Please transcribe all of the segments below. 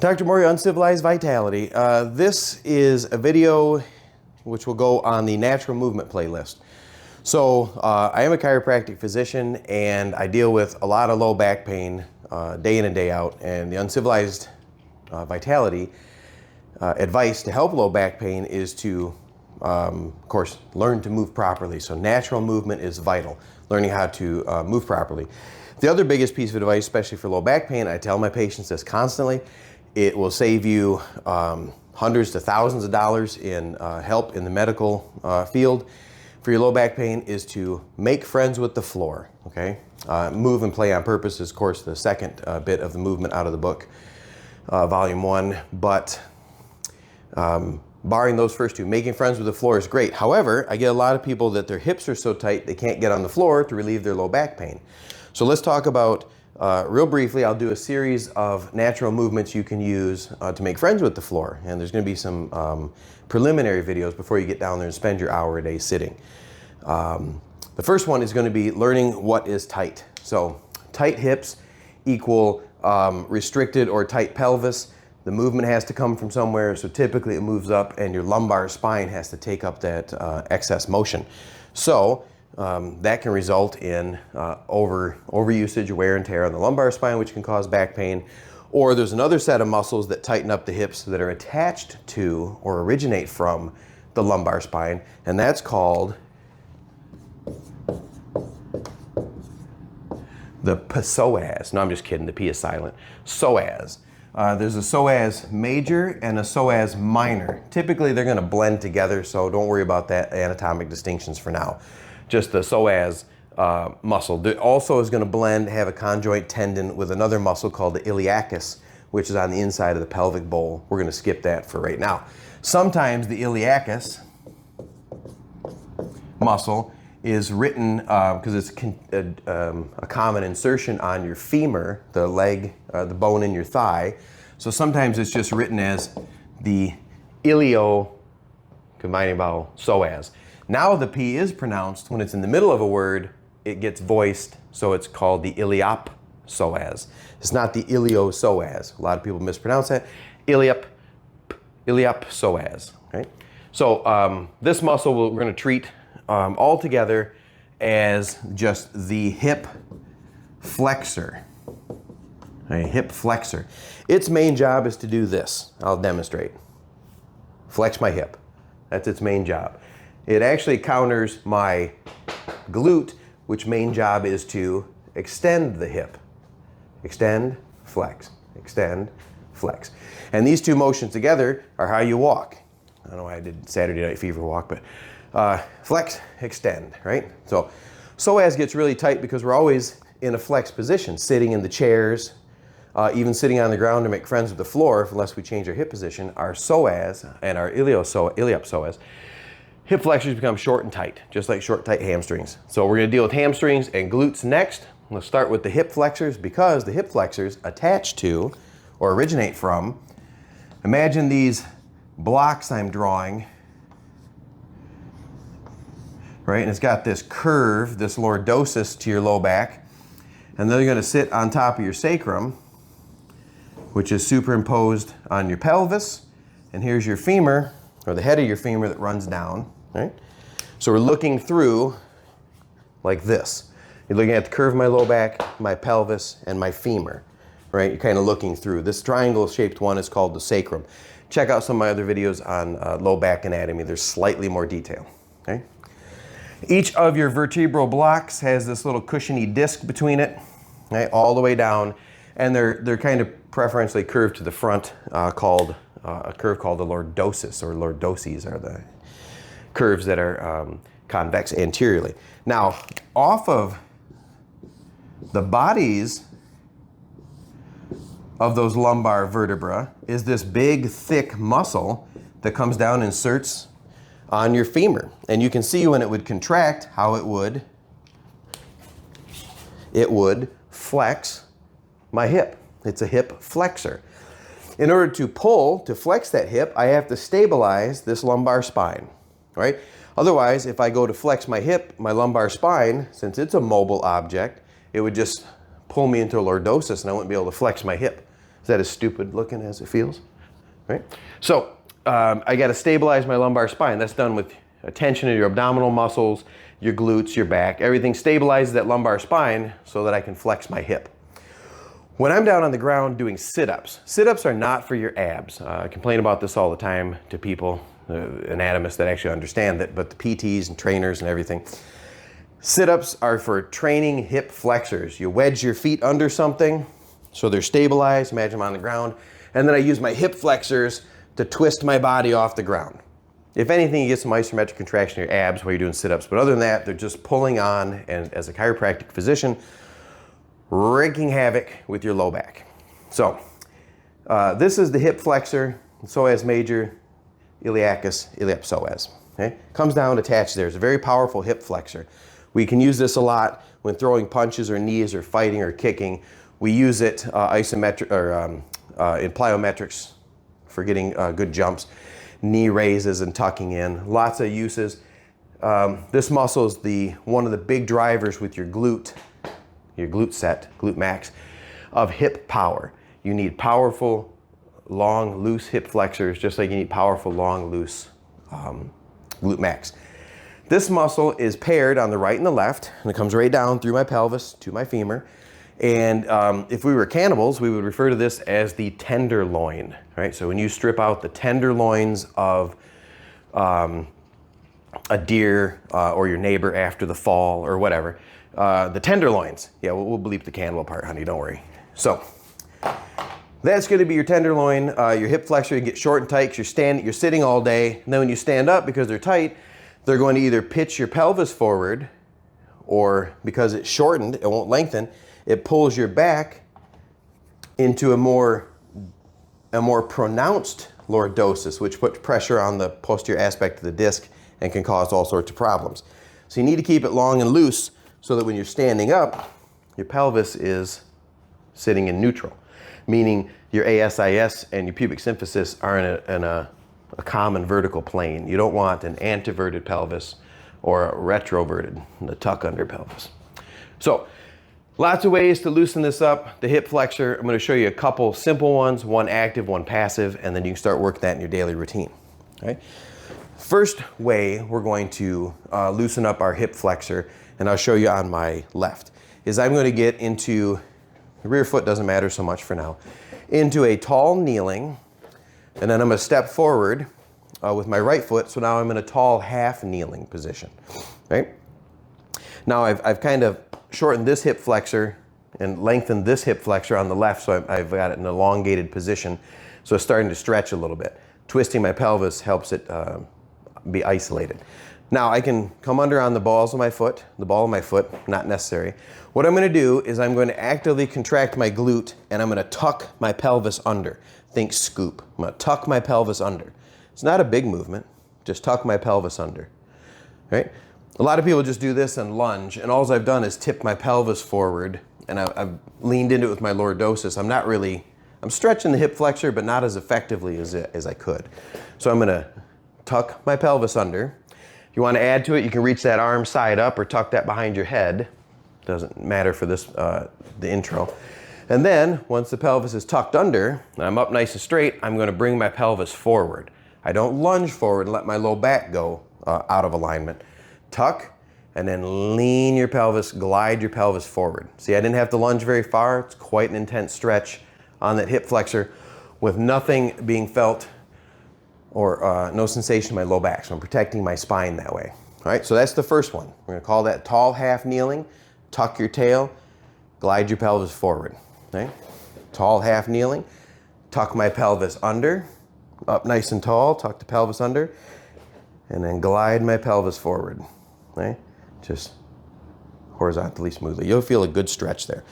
Dr. Mori, Uncivilized Vitality. This is a video which will go on the natural movement playlist. So I am a chiropractic physician and I deal with a lot of low back pain day in and day out, and the Uncivilized Vitality advice to help low back pain is to, of course, learn to move properly. So natural movement is vital, learning how to move properly. The other biggest piece of advice, especially for low back pain, I tell my patients this constantly, it will save you hundreds to thousands of dollars in help in the medical field for your low back pain, is to make friends with the floor, okay? Move and play on purpose is, of course, the second bit of the movement out of the book, volume 1, but barring those first two, making friends with the floor is great. However, I get a lot of people that their hips are so tight they can't get on the floor to relieve their low back pain. So let's talk about, real briefly, I'll do a series of natural movements you can use to make friends with the floor. And there's going to be some preliminary videos before you get down there and spend your hour a day sitting. The first one is going to be learning what is tight. So tight hips equal restricted or tight pelvis. The movement has to come from somewhere, so typically it moves up and your lumbar spine has to take up that excess motion. So that can result in overusage, wear and tear on the lumbar spine, which can cause back pain. Or there's another set of muscles that tighten up the hips that are attached to or originate from the lumbar spine, and that's called the psoas. No, I'm just kidding, the P is silent. Psoas. There's a psoas major and a psoas minor. Typically they're going to blend together, so don't worry about that anatomic distinctions for now. Just the psoas muscle. It also is going to blend, have a conjoint tendon with another muscle called the iliacus, which is on the inside of the pelvic bowl. We're going to skip that for right now. Sometimes the iliacus muscle is written, because it's a common insertion on your femur, the leg, the bone in your thigh. So sometimes it's just written as the ilio combining vowel psoas. Now the P is pronounced when it's in the middle of a word, it gets voiced, so it's called the iliop psoas. It's not the ilio-psoas. A lot of people mispronounce that. Iliop psoas, right? So this muscle we're going to treat all together as just the hip flexor. A hip flexor. Its main job is to do this. I'll demonstrate. Flex my hip. That's its main job. It actually counters my glute, which main job is to extend the hip. Extend, flex, extend, flex. And these two motions together are how you walk. I don't know why I did Saturday Night Fever walk, but flex, extend, right? So psoas gets really tight because we're always in a flex position, sitting in the chairs, even sitting on the ground to make friends with the floor, unless we change our hip position. Our psoas and our iliop psoas, hip flexors become short and tight, just like short, tight hamstrings. So we're going to deal with hamstrings and glutes next. Let's start with the hip flexors, because the hip flexors attach to or originate from, imagine these blocks I'm drawing, right? And it's got this curve, this lordosis to your low back, and then you're going to sit on top of your sacrum, which is superimposed on your pelvis, and here's your femur, or the head of your femur that runs down, right? So we're looking through like this. You're looking at the curve of my low back, my pelvis, and my femur, right? You're kind of looking through. This triangle-shaped one is called the sacrum. Check out some of my other videos on low back anatomy. There's slightly more detail, okay? Each of your vertebral blocks has this little cushiony disc between it, right, all the way down, and they're kind of preferentially curved to the front, called a curve called the lordosis, or lordoses are the curves that are convex anteriorly. Now, off of the bodies of those lumbar vertebra is this big, thick muscle that comes down and inserts on your femur. And you can see when it would contract how it would flex my hip. It's a hip flexor. In order to pull, to flex that hip, I have to stabilize this lumbar spine, right? Otherwise, if I go to flex my hip, my lumbar spine, since it's a mobile object, it would just pull me into a lordosis and I wouldn't be able to flex my hip. Is that as stupid looking as it feels? Right? So I got to stabilize my lumbar spine. That's done with attention to your abdominal muscles, your glutes, your back. Everything stabilizes that lumbar spine so that I can flex my hip. When I'm down on the ground doing sit-ups, sit-ups are not for your abs. I complain about this all the time to people, anatomists that actually understand that, but the PTs and trainers and everything. Sit-ups are for training hip flexors. You wedge your feet under something so they're stabilized, imagine them on the ground, and then I use my hip flexors to twist my body off the ground. If anything, you get some isometric contraction in your abs while you're doing sit-ups, but other than that, they're just pulling on, and as a chiropractic physician, wreaking havoc with your low back. So this is the hip flexor, psoas major, iliacus, iliopsoas. Okay? Comes down attached there. It's a very powerful hip flexor. We can use this a lot when throwing punches or knees or fighting or kicking. We use it isometric or in plyometrics for getting good jumps, knee raises and tucking in. Lots of uses. This muscle is one of the big drivers with your glute set, glute max, of hip power. You need powerful, long, loose hip flexors, just like you need powerful, long, loose glute max. This muscle is paired on the right and the left, and it comes right down through my pelvis to my femur. And if we were cannibals, we would refer to this as the tenderloin, right? So when you strip out the tenderloins of a deer or your neighbor after the fall or whatever, the tenderloins. Yeah, we'll bleep the cannibal part, honey, don't worry. So that's going to be your tenderloin, your hip flexor. You get short and tight because you're sitting all day. And then when you stand up, because they're tight, they're going to either pitch your pelvis forward, or because it's shortened, it won't lengthen, it pulls your back into a more pronounced lordosis, which puts pressure on the posterior aspect of the disc and can cause all sorts of problems. So you need to keep it long and loose so that when you're standing up, your pelvis is sitting in neutral, meaning your ASIS and your pubic symphysis are in a common vertical plane. You don't want an anteverted pelvis or a retroverted, the tuck under pelvis. So lots of ways to loosen this up. The hip flexor, I'm going to show you a couple simple ones, one active, one passive, and then you can start working that in your daily routine. Okay? First way we're going to loosen up our hip flexor, and I'll show you on my left, is I'm going to get into, the rear foot doesn't matter so much for now, into a tall kneeling, and then I'm going to step forward with my right foot, so now I'm in a tall half kneeling position. Right? Now I've kind of shortened this hip flexor and lengthened this hip flexor on the left, so I've got it in an elongated position, so it's starting to stretch a little bit. Twisting my pelvis helps it be isolated. Now I can come under on the ball of my foot, not necessary. What I'm going to do is I'm going to actively contract my glute, and I'm going to tuck my pelvis under. Think scoop. I'm going to tuck my pelvis under. It's not a big movement, just tuck my pelvis under. Right? A lot of people just do this and lunge, and all I've done is tip my pelvis forward, and I've leaned into it with my lordosis. I'm stretching the hip flexor, but not as effectively as I could. So I'm going to tuck my pelvis under. If you want to add to it, you can reach that arm side up or tuck that behind your head. Doesn't matter for this, the intro. And then, once the pelvis is tucked under, and I'm up nice and straight, I'm going to bring my pelvis forward. I don't lunge forward and let my low back go out of alignment. Tuck, and then lean your pelvis, glide your pelvis forward. See, I didn't have to lunge very far. It's quite an intense stretch on that hip flexor with nothing being felt or no sensation in my low back. So I'm protecting my spine that way. All right, so that's the first one. We're going to call that tall half kneeling. Tuck your tail, glide your pelvis forward. Okay? Tall half kneeling, tuck my pelvis under, up nice and tall, tuck the pelvis under, and then glide my pelvis forward. Okay? Just horizontally, smoothly. You'll feel a good stretch there.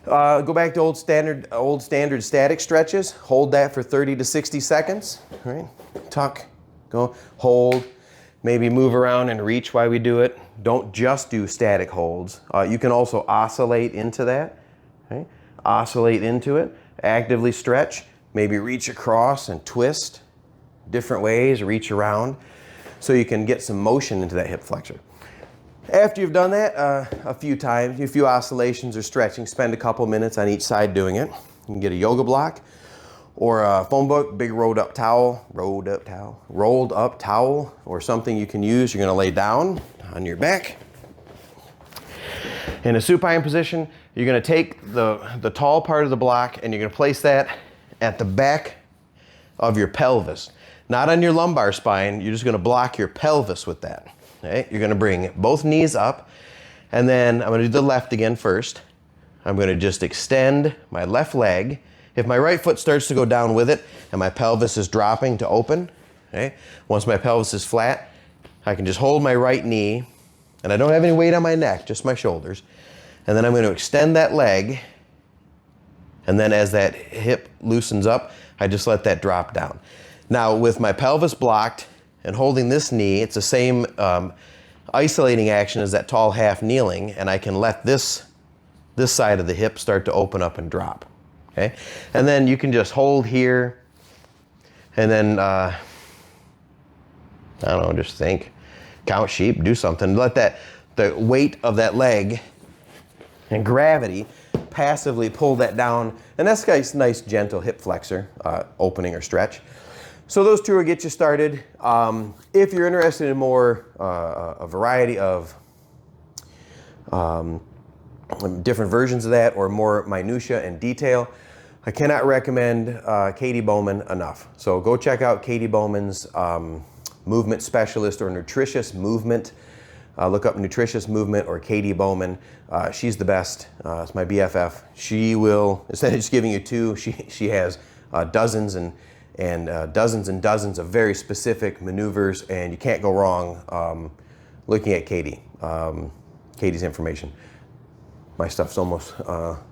Go back to old standard static stretches. Hold that for 30 to 60 seconds. All right? Tuck, go, hold, maybe move around and reach while we do it. Don't just do static holds. You can also oscillate into that. Okay? Oscillate into it, actively stretch, maybe reach across and twist different ways, reach around, so you can get some motion into that hip flexor. After you've done that a few times, a few oscillations or stretching, spend a couple minutes on each side doing it. You can get a yoga block or a phone book, big rolled up towel, or something you can use. You're gonna lay down on your back. In a supine position, you're gonna take the tall part of the block and you're gonna place that at the back of your pelvis. Not on your lumbar spine, you're just gonna block your pelvis with that. Okay? You're gonna bring both knees up, and then I'm gonna do the left again first. I'm gonna just extend my left leg. If my right foot starts to go down with it and my pelvis is dropping to open, okay? Once my pelvis is flat, I can just hold my right knee, and I don't have any weight on my neck, just my shoulders. And then I'm gonna extend that leg, and then as that hip loosens up, I just let that drop down. Now with my pelvis blocked and holding this knee, it's the same isolating action as that tall half kneeling, and I can let this side of the hip start to open up and drop, okay? And then you can just hold here, and then, I don't know, just think, count sheep, do something. Let the weight of that leg and gravity passively pull that down, and that's a nice gentle hip flexor, opening or stretch. So those two will get you started. If you're interested in more, a variety of different versions of that, or more minutia and detail, I cannot recommend Katie Bowman enough. So go check out Katie Bowman's movement specialist or nutritious movement. Look up nutritious movement or Katie Bowman. She's the best. It's my BFF. She will, instead of just giving you two, she has dozens and dozens of very specific maneuvers, and you can't go wrong looking at Katie. Katie's information. My stuff's almost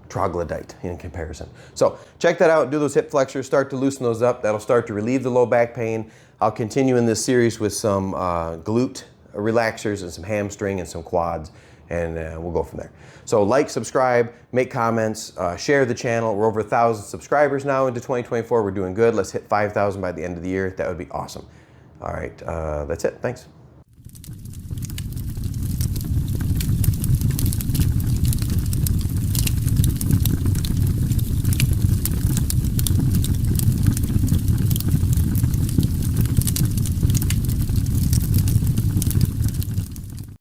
troglodyte in comparison. So check that out, do those hip flexors, start to loosen those up. That'll start to relieve the low back pain. I'll continue in this series with some glute relaxers and some hamstring and some quads, and we'll go from there. So like, subscribe, make comments, share the channel. We're over 1,000 subscribers now into 2024. We're doing good. Let's hit 5,000 by the end of the year. That would be awesome. All right, that's it. Thanks.